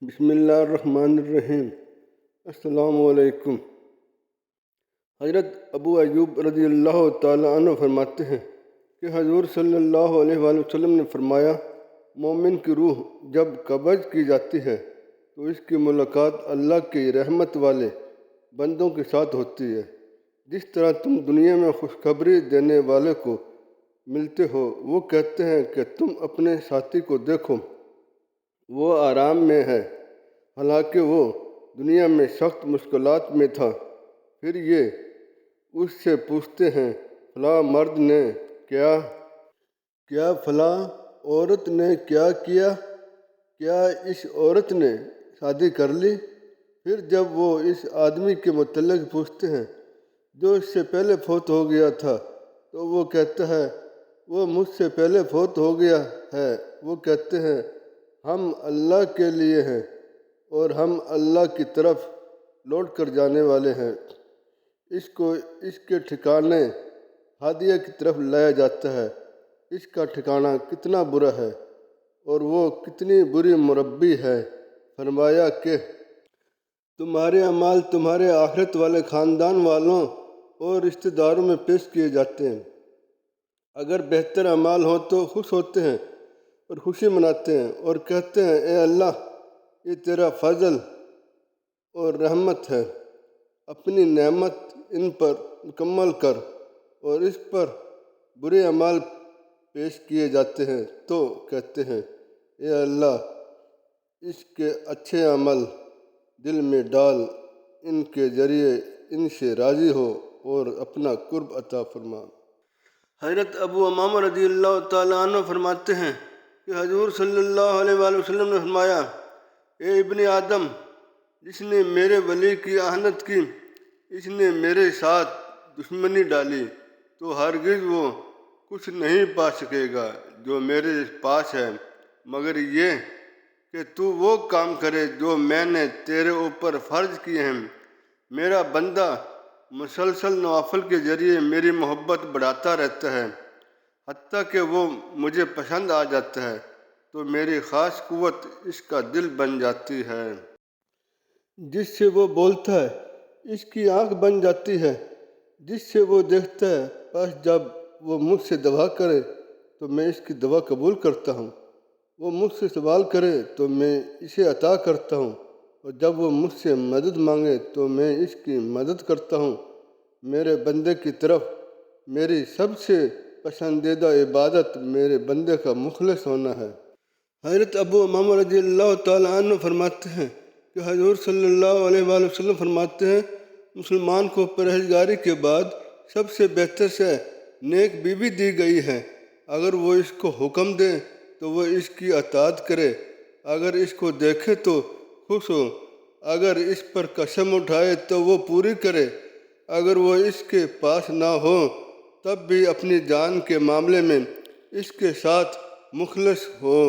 بسم اللہ الرحمن الرحیم۔ السلام علیکم۔ حضرت ابو ایوب رضی اللہ تعالیٰ عنہ فرماتے ہیں کہ حضور صلی اللہ علیہ وآلہ وسلم نے فرمایا، مومن کی روح جب قبض کی جاتی ہے تو اس کی ملاقات اللہ کی رحمت والے بندوں کے ساتھ ہوتی ہے۔ جس طرح تم دنیا میں خوشخبری دینے والے کو ملتے ہو، وہ کہتے ہیں کہ تم اپنے ساتھی کو دیکھو، وہ آرام میں ہے، حالانکہ وہ دنیا میں سخت مشکلات میں تھا۔ پھر یہ اس سے پوچھتے ہیں، فلاں مرد نے کیا فلاں عورت نے کیا کیا؟ کیا اس عورت نے شادی کر لی؟ پھر جب وہ اس آدمی کے متعلق پوچھتے ہیں جو اس سے پہلے فوت ہو گیا تھا، تو وہ کہتا ہے، وہ مجھ سے پہلے فوت ہو گیا ہے۔ وہ کہتے ہیں، ہم اللہ کے لیے ہیں اور ہم اللہ کی طرف لوٹ کر جانے والے ہیں۔ اس کو اس کے ٹھکانے ہادیہ کی طرف لایا جاتا ہے۔ اس کا ٹھکانہ کتنا برا ہے اور وہ کتنی بری مربی ہے۔ فرمایا کہ تمہارے اعمال تمہارے آخرت والے خاندان والوں اور رشتہ داروں میں پیش کیے جاتے ہیں۔ اگر بہتر اعمال ہوں تو خوش ہوتے ہیں اور خوشی مناتے ہیں اور کہتے ہیں، اے اللہ، یہ تیرا فضل اور رحمت ہے، اپنی نعمت ان پر مکمل کر۔ اور اس پر برے اعمال پیش کیے جاتے ہیں تو کہتے ہیں، اے اللہ، اس کے اچھے عمل دل میں ڈال، ان کے ذریعے ان سے راضی ہو اور اپنا قرب عطا فرما۔ حضرت ابو امامہ رضی اللہ تعالیٰ عنہ فرماتے ہیں کہ حضور صلی اللہ علیہ وآلہ وسلم نے فرمایا، اے ابن آدم، جس نے میرے ولی کی اہانت کی، اس نے میرے ساتھ دشمنی ڈالی، تو ہرگز وہ کچھ نہیں پا سکے گا جو میرے پاس ہے، مگر یہ کہ تو وہ کام کرے جو میں نے تیرے اوپر فرض کیے ہیں۔ میرا بندہ مسلسل نوافل کے ذریعے میری محبت بڑھاتا رہتا ہے، حتیٰ کہ وہ مجھے پسند آ جاتا ہے تو میری خاص قوت اس کا دل بن جاتی ہے۔ جس سے وہ بولتا ہے، اس کی آنکھ بن جاتی ہے۔ جس سے وہ دیکھتا ہے، بس جب وہ مجھ سے دعا کرے تو میں اس کی دعا قبول کرتا ہوں۔ وہ مجھ سے سوال کرے تو میں اسے عطا کرتا ہوں، اور جب وہ مجھ سے مدد مانگے تو میں اس کی مدد کرتا ہوں۔ میرے بندے کی طرف میری سب سے پسندیدہ عبادت میرے بندے کا مخلص ہونا ہے۔ حضرت ابو امامہ رضی اللہ تعالیٰ عنہ فرماتے ہیں کہ حضور صلی اللہ علیہ وآلہ وسلم فرماتے ہیں، مسلمان کو پرہیزگاری کے بعد سب سے بہتر سے نیک بیوی دی گئی ہے۔ اگر وہ اس کو حکم دے تو وہ اس کی اطاعت کرے، اگر اس کو دیکھے تو خوش ہو، اگر اس پر قسم اٹھائے تو وہ پوری کرے، اگر وہ اس کے پاس نہ ہو تب بھی اپنی جان کے معاملے میں اس کے ساتھ مخلص ہو۔